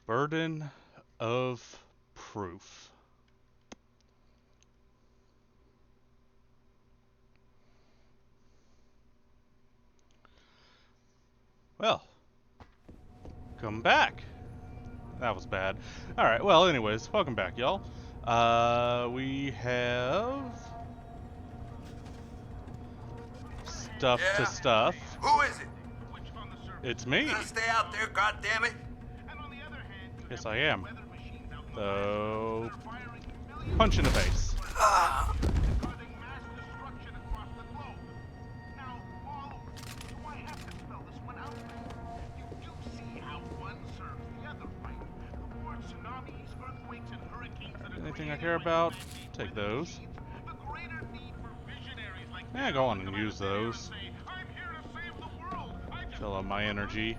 Burden of proof. Well, come back. That was bad. Alright, well, anyways, welcome back, y'all. We have stuff to Yeah? stuff. Who is it? It's me. You gonna stay out there, goddammit? Yes, I am. So, punch in the face. Anything I care about, take those. Yeah, go on and use those. Fill up my energy.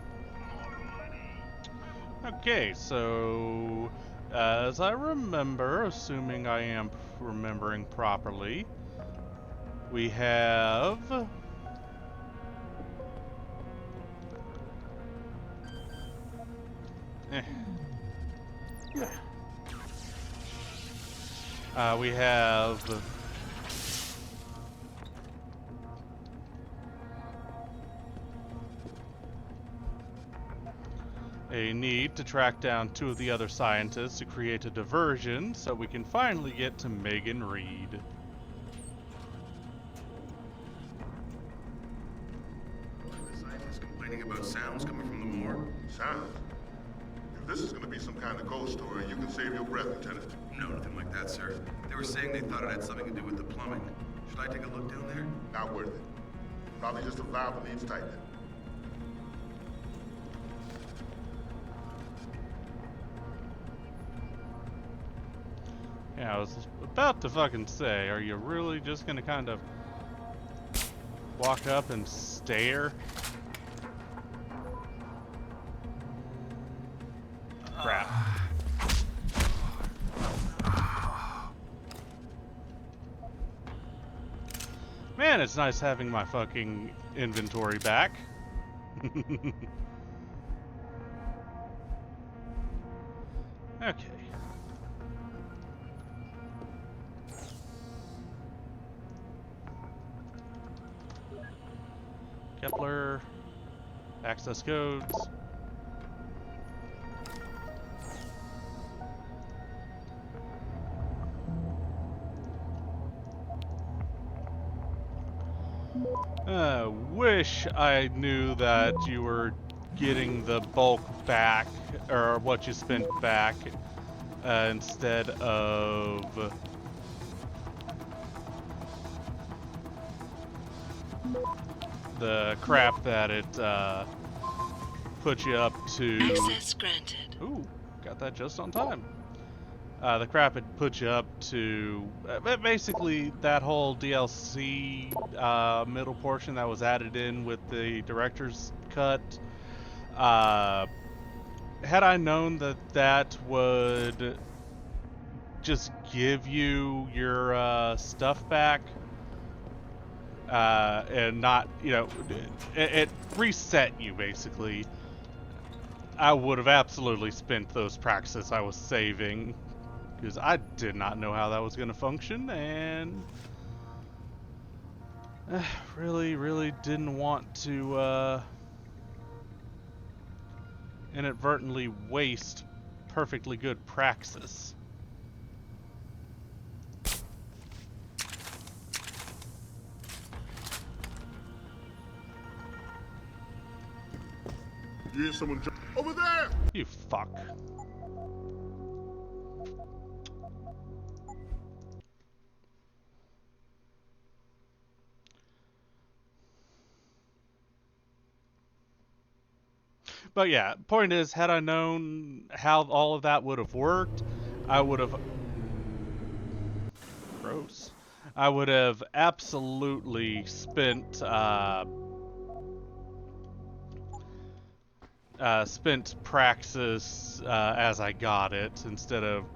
Okay, so as I remember, assuming I am remembering properly, we have we have a need to track down 2 of the other scientists to create a diversion so we can finally get to Megan Reed. The scientists complaining about sounds coming from the morgue? Sounds? If this is gonna be some kind of ghost story, you can save your breath, Lieutenant. No, nothing like that, sir. They were saying they thought it had something to do with the plumbing. Should I take a look down there? Not worth it. Probably just a valve that needs tightening. Yeah, I was about to fucking say, are you really just gonna kind of walk up and stare? Crap. Man, it's nice having my fucking inventory back. Okay. Kepler, access codes. Wish I knew that you were getting the bulk back, or what you spent back, instead of the crap that it put you up to. Access granted. Ooh, got that just on time. The crap it put you up to, basically that whole DLC middle portion that was added in with the director's cut. Had I known that that would just give you your stuff back, and not, you know, it reset you basically, I would have absolutely spent those practices I was saving, because I did not know how that was going to function, and really didn't want to inadvertently waste perfectly good praxis. You hear someone jump over there? You fuck. But yeah, point is, had I known how all of that would have worked, I would have... Gross. I would have absolutely spent praxis as I got it, instead of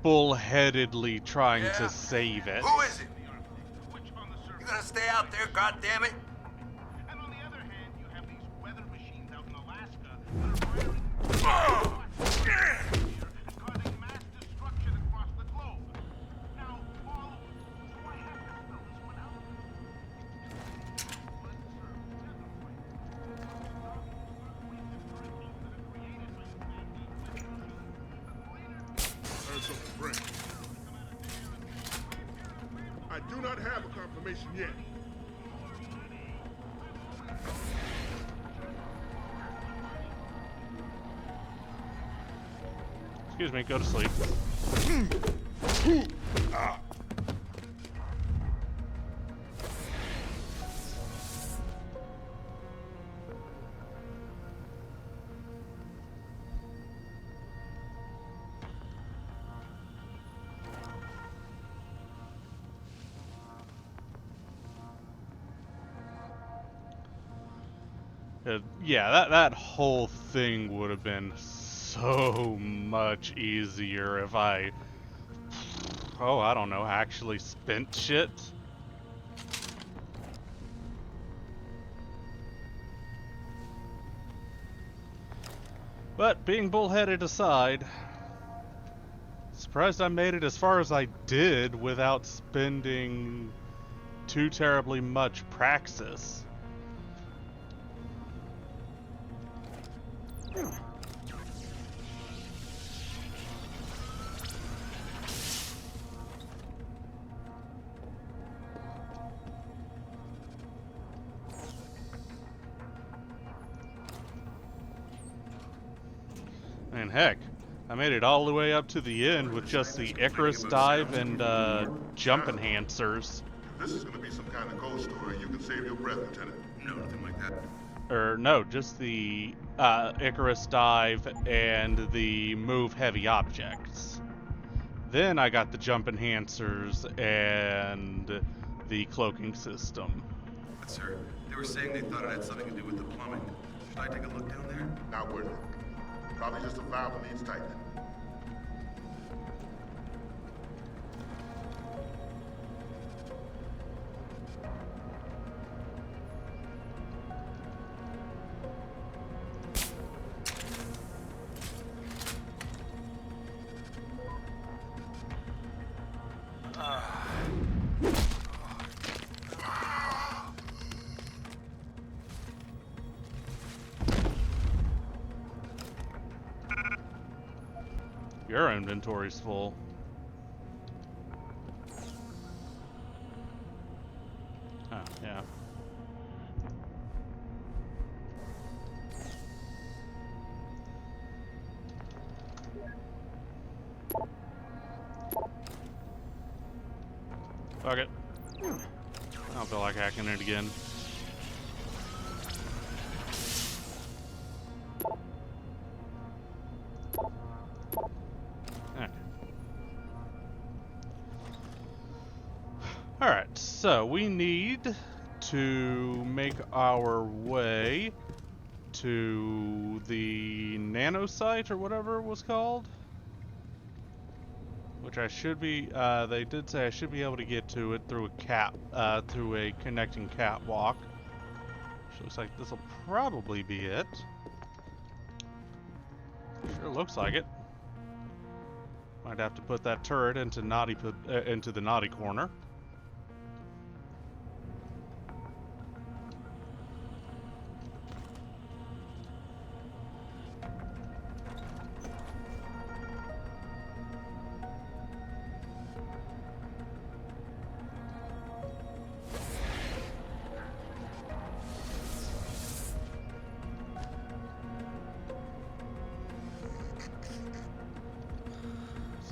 bullheadedly trying to save it. Who is it? You gonna stay out there, goddammit? And on the other hand, you have these weather machines out in Alaska that are firing. something fresh. I do not have a confirmation yet. Excuse me, go to sleep. Yeah, that whole thing would have been so much easier if I don't know, actually spent shit. But being bullheaded aside, surprised I made it as far as I did without spending too terribly much praxis. And heck, I made it all the way up to the end with just the Icarus dive and jump enhancers. If this is gonna be some kind of ghost story, you can save your breath, Lieutenant. No, nothing like that. Or no, just the Icarus dive and the move heavy objects. Then I got the jump enhancers and the cloaking system. But sir, they were saying they thought it had something to do with the plumbing. Should I take a look down there? Not worth it. Probably just a valve that needs tightening. Your inventory's full. Oh, yeah. Fuck it. I don't feel like hacking it again. Alright, so we need to make our way to the nano site or whatever it was called. Which I should be, they did say I should be able to get to it through through a connecting catwalk. Which looks like this will probably be it. Sure looks like it. Might have to put that turret into into the naughty corner.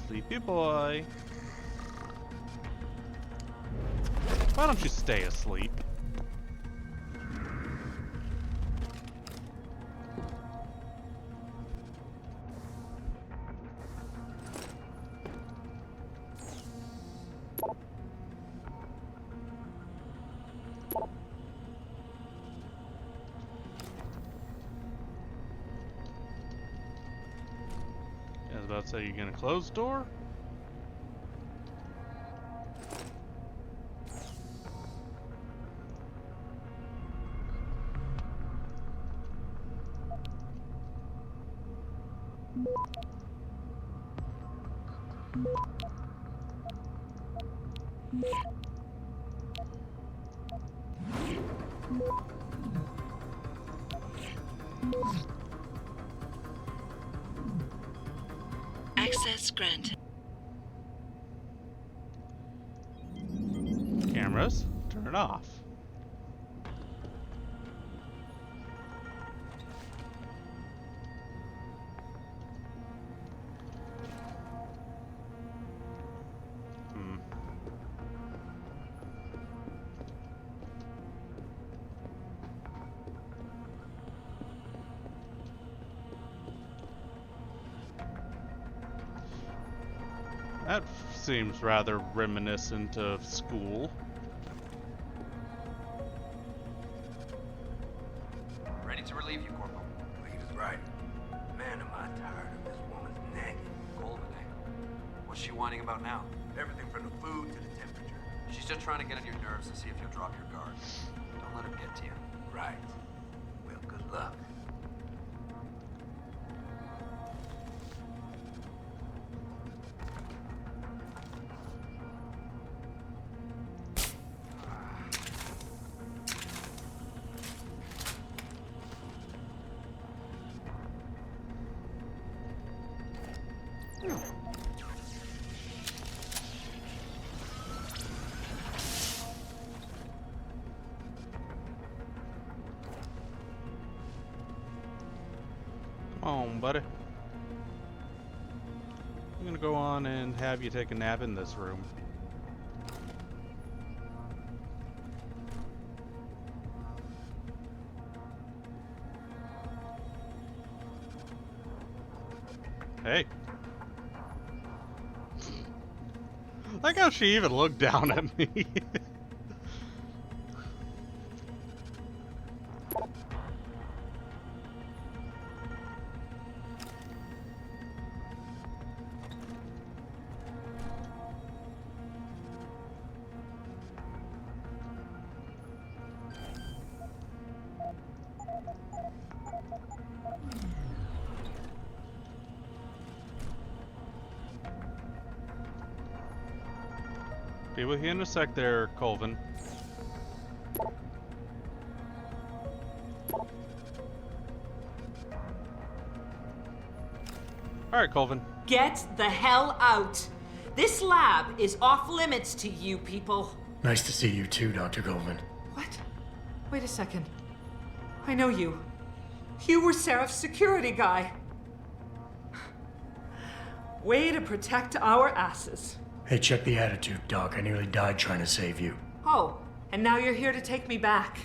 Sleepy boy. Why don't you stay asleep? I was about to say, you gonna close the door? Access granted. turn off. That seems rather reminiscent of school. Ready to relieve you, Corporal. Leader's right. Man, am I tired of this woman's nagging. Coleman, eh? What's she whining about now? Everything from the food to the temperature. She's just trying to get on your nerves to see if you'll drop your guard. Don't let her get to you. Right. Well, good luck. Come on, buddy. I'm gonna go on and have you take a nap in this room. Hey. Like how she even looked down at me. Be with you in a sec there, Colvin. Alright, Colvin. Get the hell out! This lab is off limits to you people. Nice to see you too, Dr. Goldman. What? Wait a second. I know you. You were Seraph's security guy. Way to protect our asses. Hey, check the attitude, Doc. I nearly died trying to save you. Oh, and now you're here to take me back.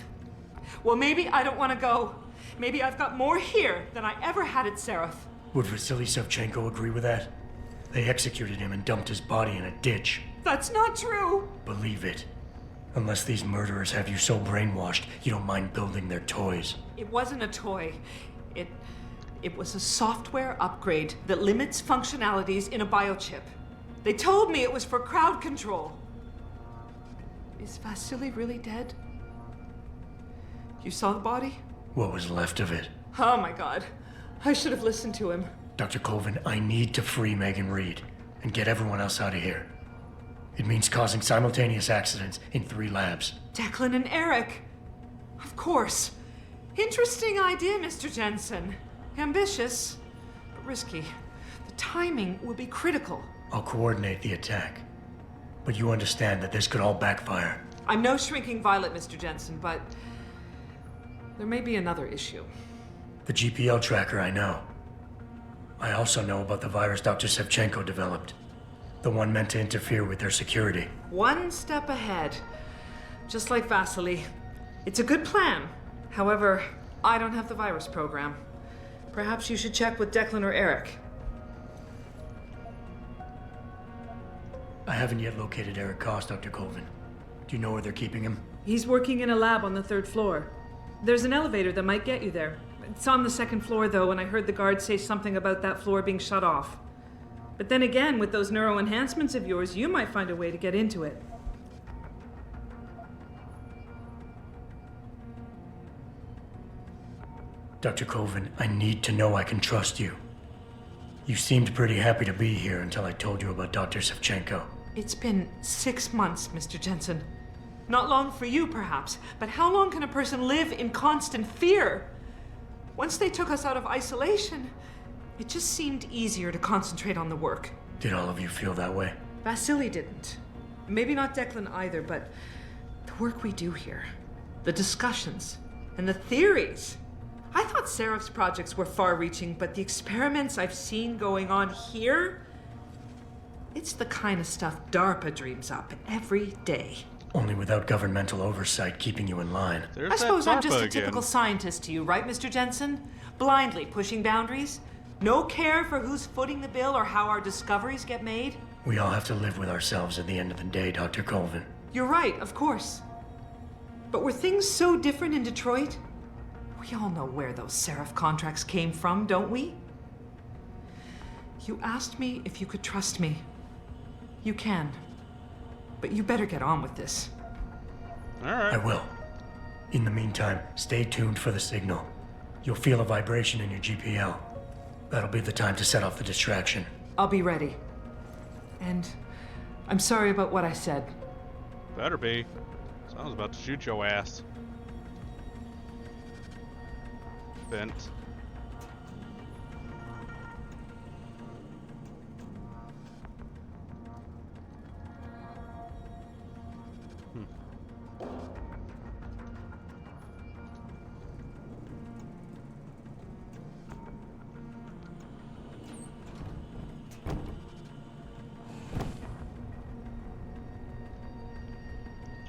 Well, maybe I don't want to go. Maybe I've got more here than I ever had at Seraph. Would Vasily Savchenko agree with that? They executed him and dumped his body in a ditch. That's not true. Believe it. Unless these murderers have you so brainwashed, you don't mind building their toys. It wasn't a toy. It was a software upgrade that limits functionalities in a biochip. They told me it was for crowd control. Is Vasily really dead? You saw the body? What was left of it? Oh my god. I should have listened to him. Dr. Colvin, I need to free Megan Reed and get everyone else out of here. It means causing simultaneous accidents in 3 labs. Declan and Eric. Of course. Interesting idea, Mr. Jensen. Ambitious, but risky. The timing will be critical. I'll coordinate the attack. But you understand that this could all backfire. I'm no shrinking violet, Mr. Jensen, but there may be another issue. The GPL tracker, I know. I also know about the virus Dr. Savchenko developed. The one meant to interfere with their security. One step ahead. Just like Vasily. It's a good plan. However, I don't have the virus program. Perhaps you should check with Declan or Eric. I haven't yet located Eric Koss, Dr. Colvin. Do you know where they're keeping him? He's working in a lab on the 3rd floor. There's an elevator that might get you there. It's on the 2nd floor, though, and I heard the guard say something about that floor being shut off. But then again, with those neuro enhancements of yours, you might find a way to get into it. Dr. Colvin, I need to know I can trust you. You seemed pretty happy to be here until I told you about Dr. Savchenko. It's been 6 months, Mr. Jensen. Not long for you, perhaps, but how long can a person live in constant fear? Once they took us out of isolation, it just seemed easier to concentrate on the work. Did all of you feel that way? Vasily didn't. Maybe not Declan either, but The work we do here, the discussions, and the theories. I thought Seraph's projects were far-reaching, but the experiments I've seen going on here, it's the kind of stuff DARPA dreams up every day. Only without governmental oversight keeping you in line. There's I suppose that I'm just DARPA a typical again. scientist to you, right, Mr. Jensen? Blindly pushing boundaries? No care for who's footing the bill or how our discoveries get made? We all have to live with ourselves at the end of the day, Dr. Colvin. You're right, of course. But were things so different in Detroit? We all know where those Seraph contracts came from, don't we? You asked me if you could trust me. You can. But you better get on with this. Alright. I will. In the meantime, stay tuned for the signal. You'll feel a vibration in your GPL. That'll be the time to set off the distraction. I'll be ready. And I'm sorry about what I said. Better be. So I was about to shoot your ass. Bent.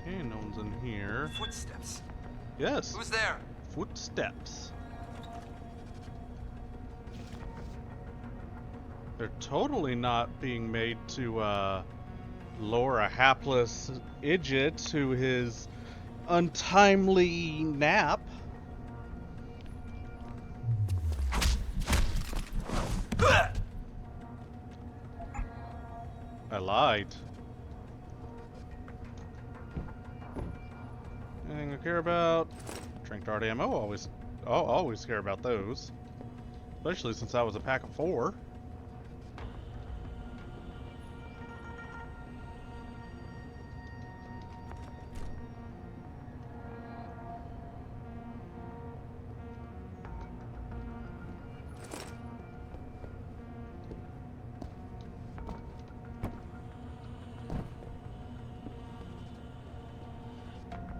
Okay, no one's in here. Footsteps. Yes. Who's there? Footsteps. They're totally not being made to lure a hapless idiot to his untimely nap. I lied. Anything I care about? Drink dart ammo, always care about those. Especially since I was a pack of 4.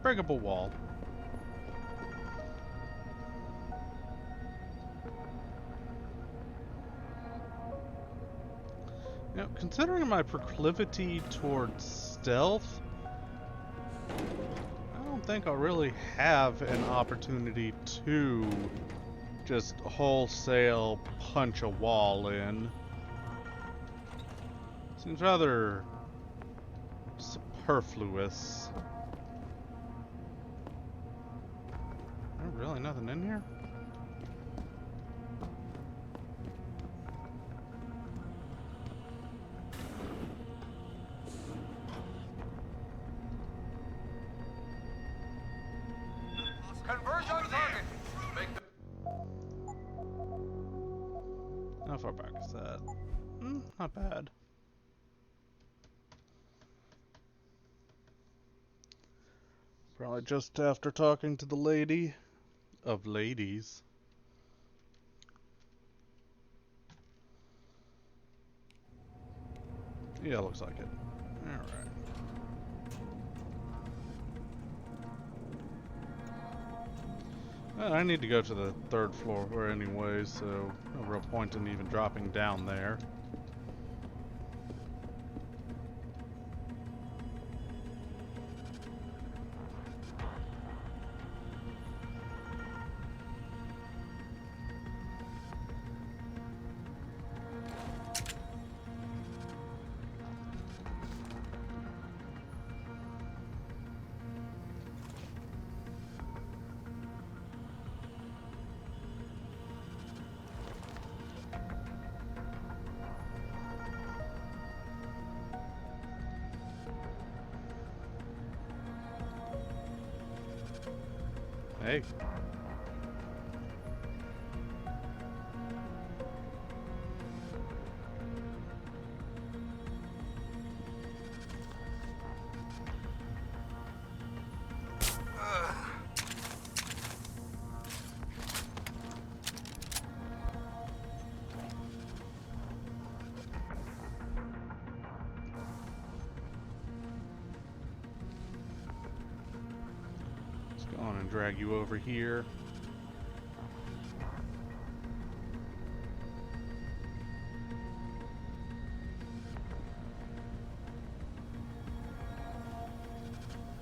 Breakable wall. Now, considering my proclivity towards stealth, I don't think I'll really have an opportunity to just wholesale punch a wall in. Seems rather superfluous. Really nothing in here? Converge on target. Make the How far back is that? Not bad. Probably just after talking to the lady of ladies. Yeah, looks like it. Alright. Well, I need to go to the 3rd floor anyway, so no real point in even dropping down there. Hey. Go on and drag you over here.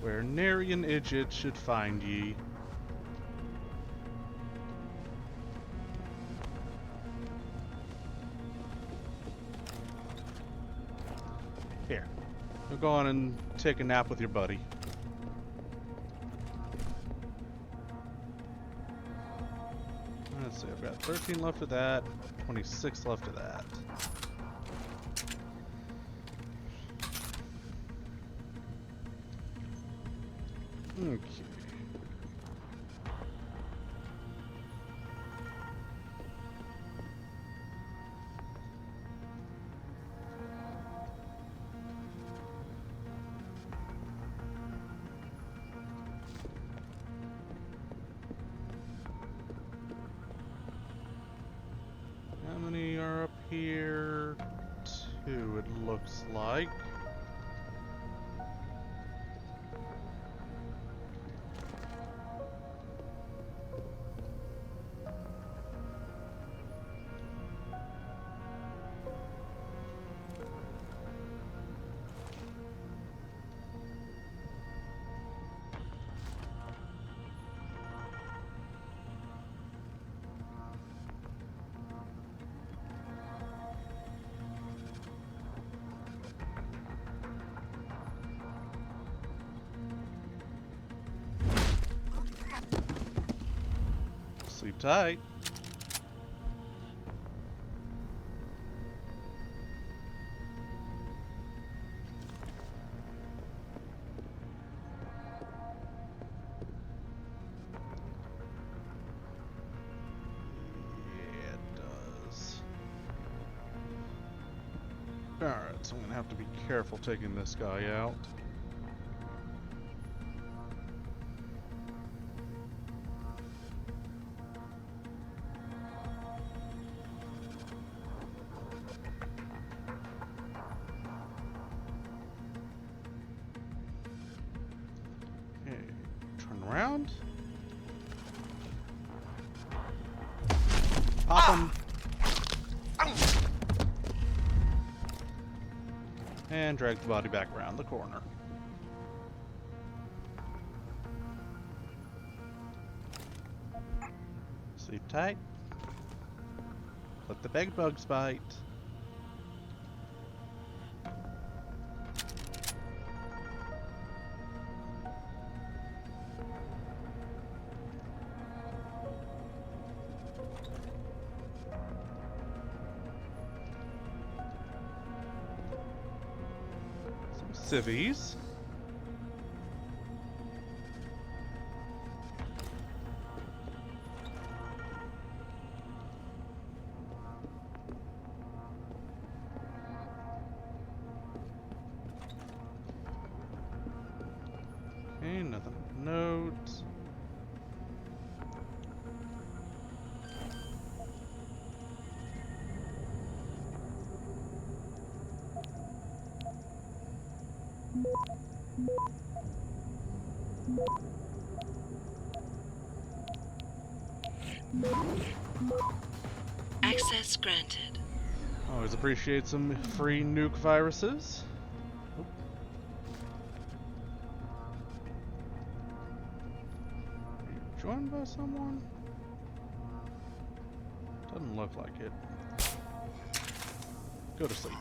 Where nary an idiot should find ye. Here. You'll go on and take a nap with your buddy. Let's see, I've got 13 left of that, 26 left of that. Okay. How many are up here? 2, it looks like. Sleep tight. Yeah, it does. Alright, so I'm gonna have to be careful taking this guy out. Around. Pop him. And drag the body back around the corner. Sleep tight. Let the bed bugs bite. Civvies. Okay, nothing. Notes. Access granted. Always appreciate some free nuke viruses. Oop. Are you joined by someone? Doesn't look like it. Go to sleep.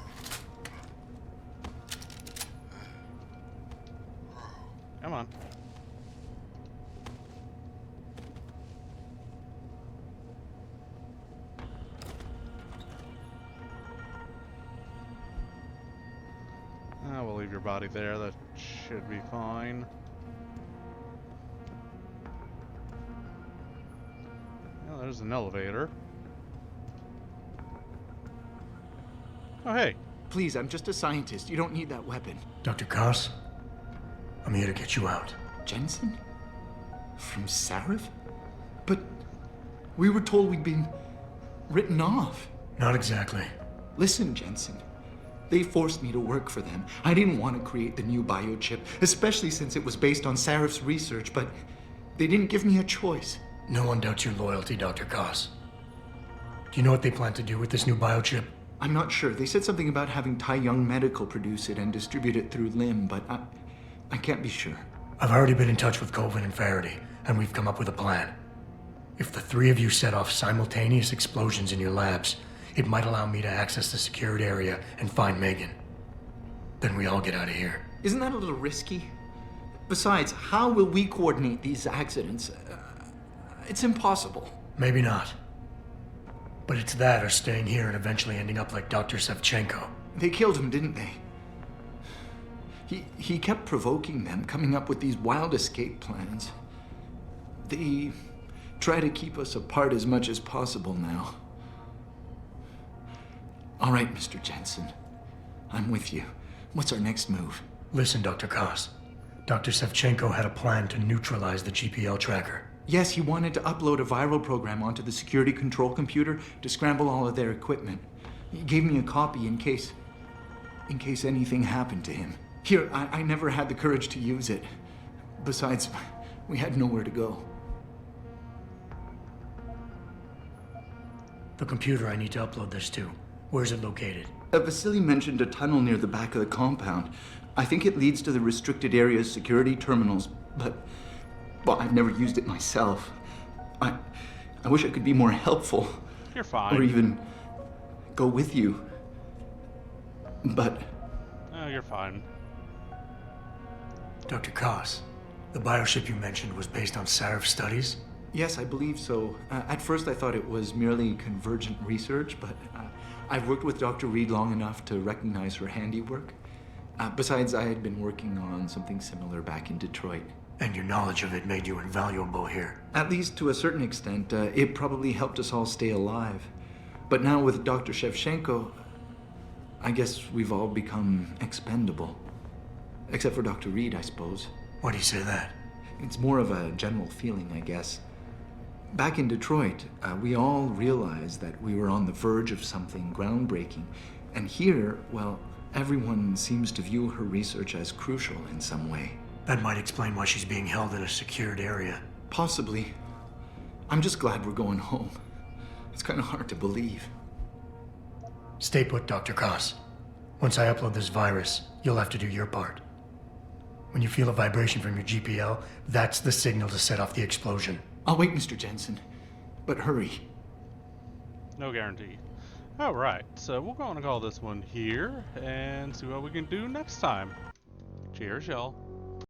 Come on. We'll leave your body there. That should be fine. Well, there's an elevator. Oh, hey. Please, I'm just a scientist. You don't need that weapon. Dr. Koss, I'm here to get you out. Jensen? From Sarif? But we were told we'd been written off. Not exactly. Listen, Jensen. They forced me to work for them. I didn't want to create the new biochip, especially since it was based on Sarif's research, but They didn't give me a choice. No one doubts your loyalty, Dr. Koss. Do you know what they plan to do with this new biochip? I'm not sure. They said something about having Tai Young Medical produce it and distribute it through Lim, but I can't be sure. I've already been in touch with Colvin and Faraday, and we've come up with a plan. If the three of you set off simultaneous explosions in your labs, it might allow me to access the secured area and find Megan. Then we all get out of here. Isn't that a little risky? Besides, how will we coordinate these accidents? It's impossible. Maybe not. But it's that or staying here and eventually ending up like Dr. Sevchenko. They killed him, didn't they? He kept provoking them, coming up with these wild escape plans. They try to keep us apart as much as possible now. All right, Mr. Jensen. I'm with you. What's our next move? Listen, Dr. Koss. Dr. Sevchenko had a plan to neutralize the GPL tracker. Yes, he wanted to upload a viral program onto the security control computer to scramble all of their equipment. He gave me a copy in case anything happened to him. Here, I never had the courage to use it. Besides, we had nowhere to go. The computer I need to upload this to. Where's it located? Vasily mentioned a tunnel near the back of the compound. I think it leads to the restricted area's security terminals, but, well, I've never used it myself. I wish I could be more helpful. You're fine. Or even go with you. But... Oh, you're fine. Dr. Koss, the bioship you mentioned was based on Sarif studies? Yes, I believe so. At first I thought it was merely convergent research, but I've worked with Dr. Reed long enough to recognize her handiwork. Besides, I had been working on something similar back in Detroit. And your knowledge of it made you invaluable here. At least to a certain extent, it probably helped us all stay alive. But now with Dr. Shevchenko, I guess we've all become expendable. Except for Dr. Reed, I suppose. Why do you say that? It's more of a general feeling, I guess. Back in Detroit, we all realized that we were on the verge of something groundbreaking. And here, well, everyone seems to view her research as crucial in some way. That might explain why she's being held in a secured area. Possibly. I'm just glad we're going home. It's kind of hard to believe. Stay put, Dr. Koss. Once I upload this virus, you'll have to do your part. When you feel a vibration from your GPL, that's the signal to set off the explosion. I'll wait, Mr. Jensen. But hurry. No guarantee. Alright, so we're going to call this one here and see what we can do next time. Cheers, y'all.